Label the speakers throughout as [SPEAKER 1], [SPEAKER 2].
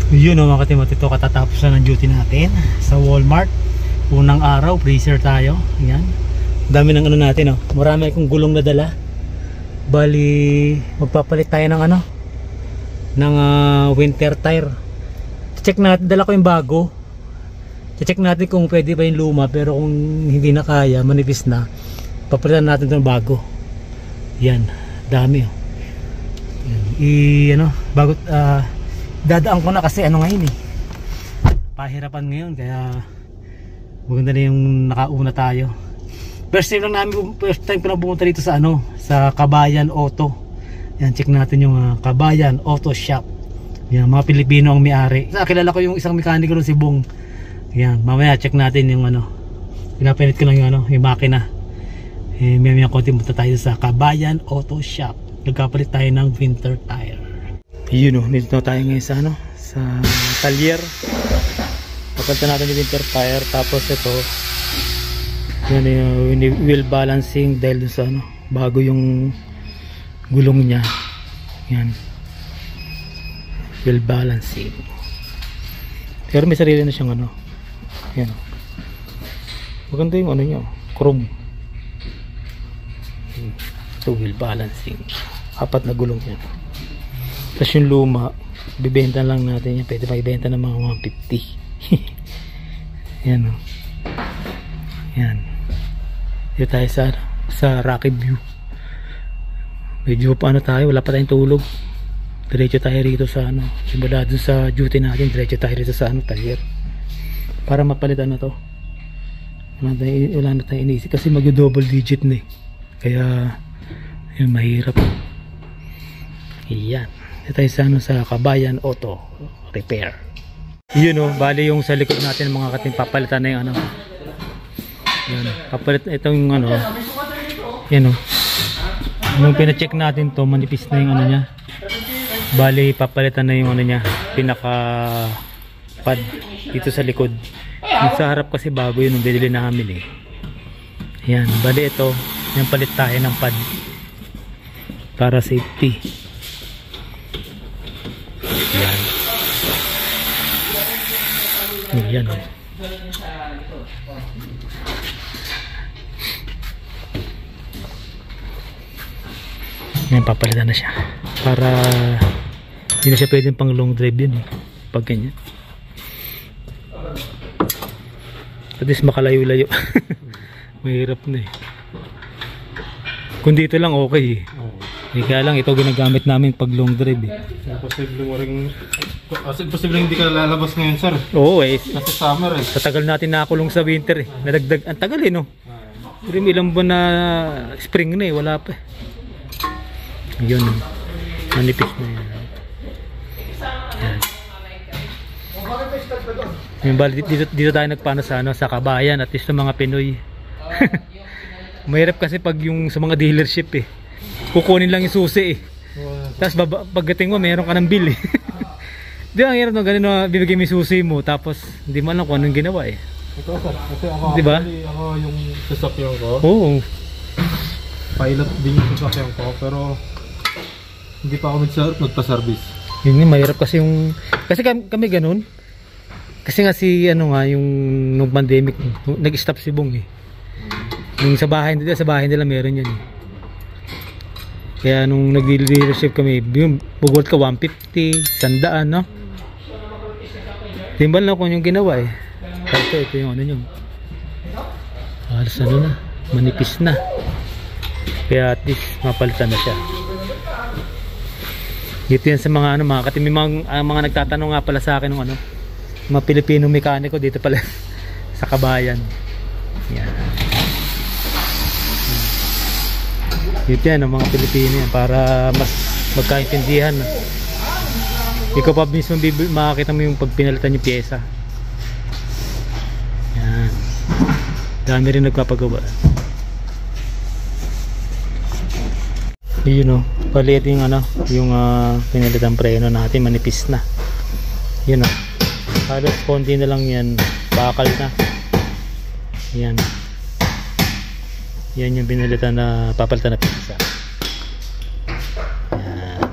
[SPEAKER 1] Yun o mga katimot, ito katatapos na ng duty natin sa Walmart. Unang araw, freezer tayo. Yan. Dami ng ano natin o. Marami akong gulong na dala. Bali, magpapalit tayo ng ano, ng winter tire. Check natin, dala ko yung bago. Check natin kung pwede ba yung luma, pero kung hindi na kaya, manipis na, papalitan natin itong bago. Yan, dami o. Ano, bago dadaan ko na kasi ano ngayon eh, pahirapan ngayon, kaya maganda na yung nakauna tayo. First time ko na pumunta dito sa ano, sa Kabayan Auto. Yan, check natin yung Kabayan Auto Shop. Yan, mga Pilipino ang may-ari. Kilala ko yung isang mekaniko doon, si Bong. Yan, mamaya check natin yung ano, pinapainit ko lang yung ano, yung makina. May konti punta tayo sa Kabayan Auto Shop. Nagkapalit tayo ng winter tire. Yun o, dito tayo ngayon sa ano, sa talyer. Papalitan natin yung winter tire. Tapos ito, yan yung wheel balancing dahil dun sa ano, bago yung gulong nya. Yan, wheel balancing. Pero may sarili na siyang ano. Yan o, maganda yung ano nya, chrome. Ito, wheel balancing, 4 na gulong yan. Tapos yung luma, bibenta lang natin yan. Pwede pa ibenta ng mga 150. Yan o. Yan. Dito tayo sa Rocky View. Medyo paano tayo, wala pa tayong tulog. Diretso tayo rito sa ano, simula dun sa duty natin, diretso tayo rito sa ano, talyer. Para mapalitan na to. Wala na tayong iniisip kasi mag-double digit na eh. Kaya yun, mahirap. Yan. Ito tayo sa ano, sa Kabayan Auto Repair. Yun o, bali yung sa likod natin mga katim, papalitan na yung ano. Yan, papalit itong ano. Yan o, nung pina-check natin to, manipis na yung ano nya. Bali papalitan na yung ano nya, pinaka pad dito sa likod. Yung sa harap kasi bago yun, yung binili namin eh. Yan, bali ito, yung palit tayo ng pad para safety. Yan. Yan o. Yan, papalitan na siya para hindi na siya pwedeng pang long drive yun eh, pag ganyan. At least makalayo-layo. Mahirap na eh. Kung dito lang okay eh. Kaya lang ito ginagamit namin pag long drive eh.
[SPEAKER 2] Imposible mo rin, imposible hindi ka lalabas ngayon sir.
[SPEAKER 1] Oo eh,
[SPEAKER 2] kasi summer eh.
[SPEAKER 1] sa tagal natin nakulong sa winter eh. Nadagdag, ang tagal eh no. Pero may ilang buwan na spring na eh, wala pa eh. Yun, manipis na yan. Yan. Yung bali, dito tayo nagpano sa ano, sa Kabayan, at least sa mga Pinoy. Mahirap kasi pag yung sa mga dealership eh, kukunin lang yung susi eh. Tapos pagdating mo meron ka ng bill eh. Di ba ang hirap no, ganun na bibigay mo yung susi mo tapos hindi mo alam kung anong ginawa eh.
[SPEAKER 2] Ito sir, kasi ako,
[SPEAKER 1] diba?
[SPEAKER 2] Ako yung sasakyan ko.
[SPEAKER 1] Oo.
[SPEAKER 2] Pilot din yung sasakyan ko, pero hindi pa ako nagpa-service. Yun
[SPEAKER 1] nga, mahirap kasi yung, kasi kami ganun. Kasi nga si ano nga yung nung pandemic nag-stop si Bong eh. Yung sa bahay nila meron yan eh. Kaya nung nag-leadership kami, yung bugod ka 150, 100 no? Timbal na kung yung ginawa eh. Kasi ito yung ano nyo. Halos ano na, manipis na. Kaya at least mapalitan na siya. Dito yan sa mga ano, mga katim, mga nagtatanong nga pala sa akin ng ano, mga Pilipino mekaniko dito pala sa Kabayan. Yan. Dito yan ang mga Pilipino yan para mas magkaintindihan. Ikaw pa mismo makakita mo yung pag pinalitan yung pyesa. Yan. Dami rin nagpapagawa. Yun o, palit yung ano, yung pinalitan preno natin, manipis na. Yun o, halos konti na lang yan, bakal na. Yan. Yan yung pinalitan na papalitan na pyesa. Yan.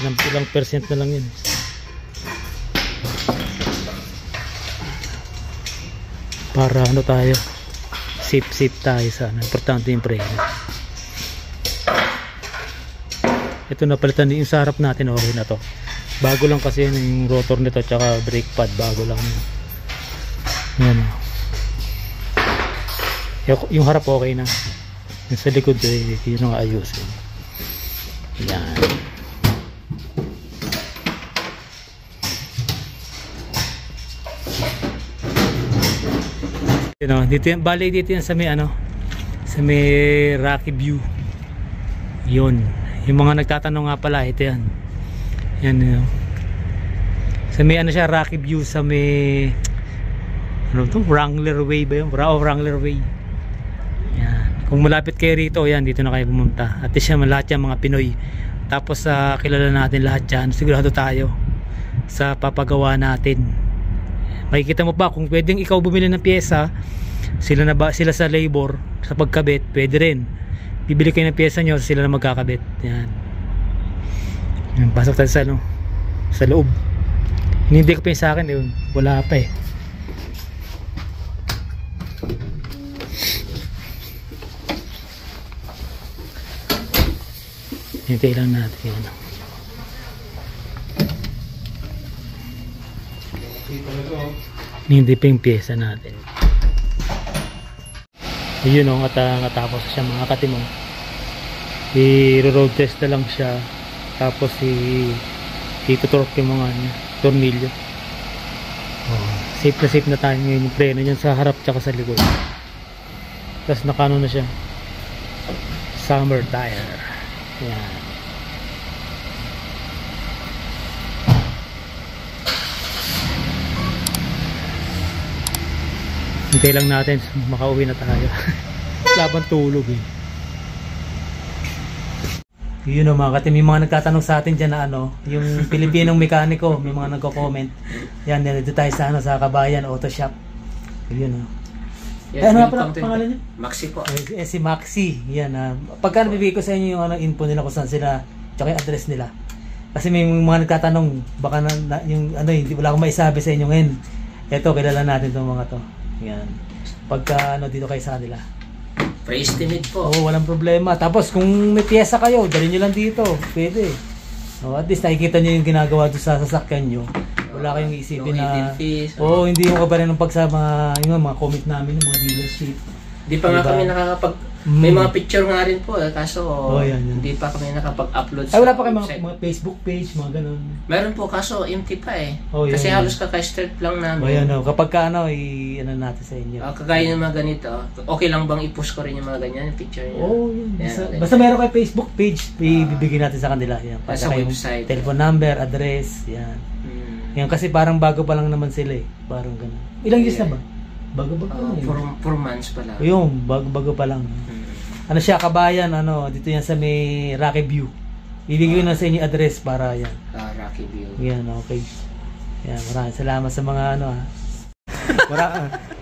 [SPEAKER 1] ilang percent na lang yun. Para ano tayo, safe tayo sa ano. Importante yung preno. Ito napalitan din yung sa harap natin, okay na to. Bago lang kasi yun yung rotor nito tsaka brake pad, bago lang yan. Yung harap okay na, yung sa likod yun ang ayusin. Yan. Dito yan, bali dito yan sa may ano, sa may Rocky View. Yun, yung mga nagtatanong nga pala, ito yan. Yan, sa may ano siya, Rocky View, sa may ano to, Wrangler Way ba yun? Wrangler Way. Yan, kung malapit kayo rito, yan, dito na kayo pumunta. At least yan, lahat yan mga Pinoy. Tapos kilala natin lahat yan, sigurado tayo sa papagawa natin. Makikita mo pa kung pwedeng ikaw bumili ng pyesa, sila sa labor sa pagkabit, pwede rin. Bibili kayo ng pyesa nyo, sila na magkakabit. Yan. Yan, pasok tayo sa ano, sa loob. Hindi ko pa yung sa akin, yun. Wala pa eh. Hintay lang natin yun. Hindi pa yung pyesa natin. Yun o, natapos siya mga katimong. I-road test na lang siya. Tapos itutorque yung mga tornilyo. Safe na tayo ngayon. Yung preno dyan sa harap tsaka sa likod. Tapos nakano na siya, summer tire. Yan. Hintay lang natin, makauwi na tayo. Laban tulog eh. Yun o mga katim, may mga nagtatanong sa atin dyan na ano, yung Pilipinong mekaniko, may mga nagko-comment. Yan, dito tayo sa, ano, sa Kabayan Auto Shop. Yun o.
[SPEAKER 3] Yes,
[SPEAKER 1] ano nga pangalan niya?
[SPEAKER 3] Maxi po.
[SPEAKER 1] Si Maxi. Yan. Pagka nabibigay ko sa inyo yung info nila kung saan sila, tsaka yung address nila. Kasi may mga nagtatanong, baka yung ano, hindi wala akong maisabi sa inyo ngayon. Ito, kilala natin itong mga to. Yan. Pagka ano, dito kayo sa kanila.
[SPEAKER 3] Pre-estimate po.
[SPEAKER 1] Oo, walang problema. Tapos kung may piyesa kayo, dalhin nyo lang dito. Pwede. At least nakikita nyo yung ginagawa doon sa sasakyan nyo. Wala kayong isipin na hindi yung kabarin ng pagsama yung mga comment namin yung mga dealership.
[SPEAKER 3] Di pa nga kami nakakapag may mga picture nga rin po kaso
[SPEAKER 1] yan.
[SPEAKER 3] hindi pa kami nakapag-upload
[SPEAKER 1] sa wala pa kayo mga Facebook page, mga ganun.
[SPEAKER 3] Meron po kaso empty pa eh.
[SPEAKER 1] Yan,
[SPEAKER 3] kasi halos kaka-start lang namin.
[SPEAKER 1] Kapag ka ano, ano natin sa inyo.
[SPEAKER 3] Kagaya ng mga ganito, okay lang bang i-post ko rin yung mga ganyan, yung picture niya?
[SPEAKER 1] Yan. Basta meron kayo Facebook page, ibibigay natin sa kanila. Yan.
[SPEAKER 3] Sa website.
[SPEAKER 1] Telephone number, address, yan. Yan kasi parang bago pa lang naman sila eh. Parang ganun. Ilang years na ba? Bago-bago na yun.
[SPEAKER 3] 4 months pa lang.
[SPEAKER 1] Yung, bago-bago pa lang. Ano siya, Kabayan, ano, dito yan sa may Rocky View. Ibigay na sa inyo address para yan.
[SPEAKER 3] Rocky View.
[SPEAKER 1] Yan, okay. Yan, maraming salamat sa mga ano ha.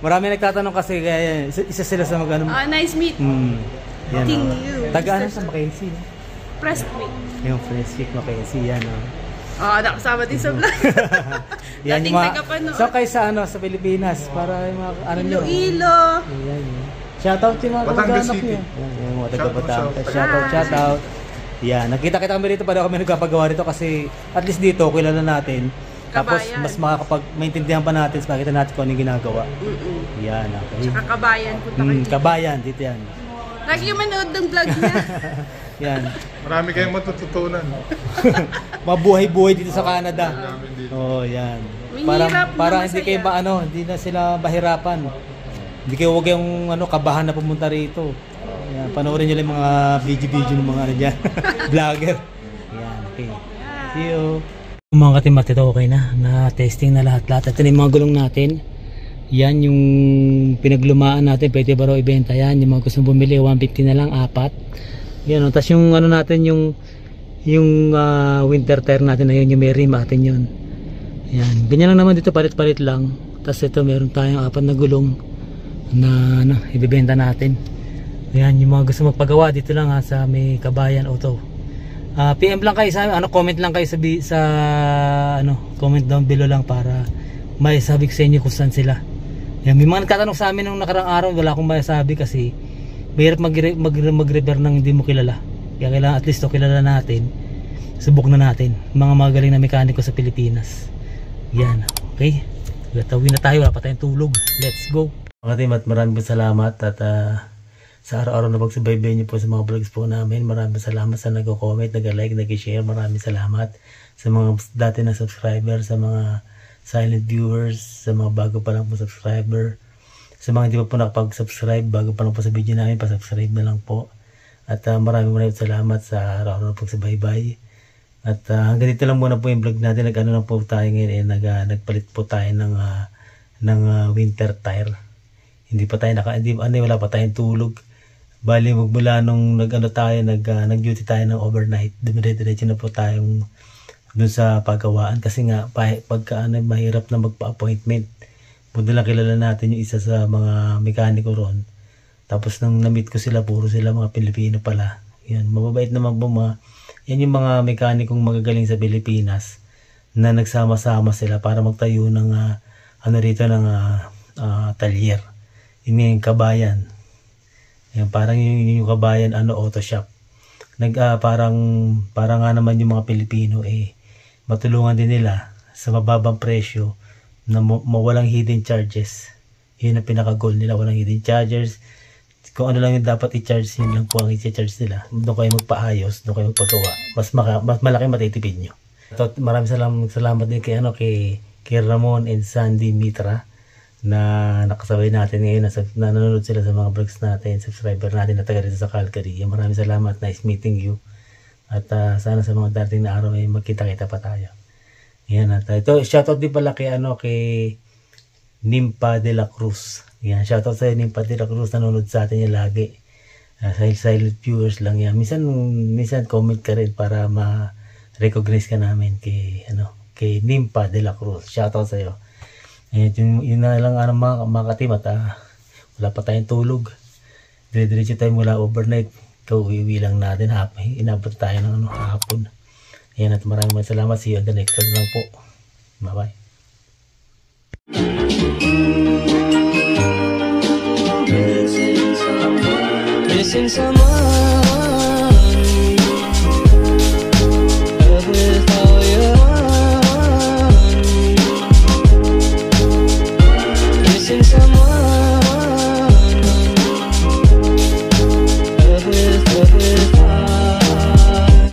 [SPEAKER 1] Marami nagtatanong kasi kaya isa sila sa mag-ano.
[SPEAKER 4] Nice meet.
[SPEAKER 1] Yan,
[SPEAKER 4] Meeting you.
[SPEAKER 1] Taga-ano sa Mackenzie.
[SPEAKER 4] Prestwick.
[SPEAKER 1] Yung Prestwick, Mackenzie, yan o.
[SPEAKER 4] Nakasama din sa vlog.
[SPEAKER 1] Yan
[SPEAKER 4] Dating
[SPEAKER 1] yung mga,
[SPEAKER 4] tagapanood.
[SPEAKER 1] so kayo sa ano, sa Pilipinas, para yung mga ano nyo.
[SPEAKER 4] Iloilo.
[SPEAKER 1] Yan, yan. Shoutout yung mga
[SPEAKER 2] Batangas City.
[SPEAKER 1] Yan, yung mga taga-Batangas. Shoutout. Yan, nakita-kita kami rito para kami nagpapagawa rito kasi at least dito, kilala natin. Tapos
[SPEAKER 4] Kabayan.
[SPEAKER 1] mas makakapag-maintindihan pa natin, makita natin kung ano yung ginagawa. Yan, okay.
[SPEAKER 4] Tsaka Kabayan. Punta kayo.
[SPEAKER 1] Kabayan, dito yan.
[SPEAKER 4] Lagi yung manood ng vlog niya.
[SPEAKER 1] Yan.
[SPEAKER 2] Marami kayong matututunan.
[SPEAKER 1] Mabuhay-buhay dito sa Canada. Yan.
[SPEAKER 4] Mahirap
[SPEAKER 1] Para
[SPEAKER 4] na
[SPEAKER 1] hindi
[SPEAKER 4] masaya.
[SPEAKER 1] kayo hindi na sila mahirapan. Hindi kayo huwag yung kabahan na pumunta rito. Yan, panoorin niyo lang yung mga video ng mga ano diyan. Vlogger. Yan, okay. See you. Mga katimat, ito okay na. Na-testing na lahat-lahat. Ito na yung mga gulong natin. Yan yung pinaglumaan natin. Pwede ba raw ibenta yan? Yung mga gustong bumili, 150 na lang, 4. Yan, tapos yung ano natin, yung winter tire natin na yun, yung may rim natin yun. Yan, ganyan lang naman dito, palit-palit lang. Tapos ito, meron tayong 4 na gulong na ibibenta natin. Yan, yung mga gusto magpagawa dito lang sa may Kabayan Auto. PM lang kayo sa comment lang kayo sa comment down below lang para may sabi ko sa inyo kung saan sila. Yan, may mga nagtatanong sa amin nung nakarang araw, wala akong masabi kasi mahirap mag-repair ng hindi mo kilala. Kaya kailangan at least kilala natin. Subok na natin mga magaling na mekaniko sa Pilipinas. Yan, okay? Gatawin na tayo, wala pa tayong tulog. Let's go. Mga team, at maraming salamat at sa araw-araw na pagsubaybay niyo po sa mga vlogs po namin. Maraming salamat sa nag-comment, nag-like, nag-share. Maraming salamat sa mga dati na subscriber, sa mga silent viewers, sa mga bago pa lang po subscriber, sa mga hindi pa po nakapag-subscribe, bago pa lang po sa video namin, pa-subscribe na lang po. At maraming salamat sa araw-araw na pagsubaybay. At hanggang dito lang muna po yung vlog natin. Nag-ano lang po tayo ngayon, nagpalit po tayo ng winter tire. Wala pa tayong tulog. Bali magmula nung nag-duty tayo ng overnight, dumiretso na po tayong dun sa pagawaan kasi nga pagka mahirap na magpa-appointment. Punta lang kilala natin yung isa sa mga mekaniko ron. Tapos nang na-meet ko sila, puro sila mga Pilipino pala. Yan, mababait naman po yan yung mga mekanikong magagaling sa Pilipinas na nagsama-sama sila para magtayo ng talyer. Yung kabayan. Yan, parang yung kabayan auto shop. Parang nga naman yung mga Pilipino matulungan din nila sa mababang presyo na mawalang hidden charges. Yun ang pinaka-goal nila, walang hidden charges. Kung ano lang yung dapat i-charge, yun lang po ang i-charge nila. Doon kayo magpaayos, doon kayo magpagawa. Mas malaki matitipid nyo. Maraming salamat din kay Ramon and Sandy Mitra na nakasabay natin ngayon, na nanonood sila sa mga vlogs natin, subscriber natin na taga rito sa Calgary. Maraming salamat, nice meeting you. At sana sa mga darating na araw ay magkita-kita pa tayo. Yan, at ito, shoutout din pala kay Nimpa de la Cruz. Yan, shoutout sa Nimpa de la Cruz, nanonood sa atin yan lagi. Silent viewers lang yan. Minsan comment ka rin para ma-recognize ka namin kay Nimpa de la Cruz. Shoutout sa iyo. Yun na lang mga ka-team, at wala pa tayong tulog. Dire-diretso tayo mula overnight. Uwi lang natin inabot tayo ng hapon. Ayan, at maraming salamat. See you on the next vlog lang po. Bye bye. Missing someone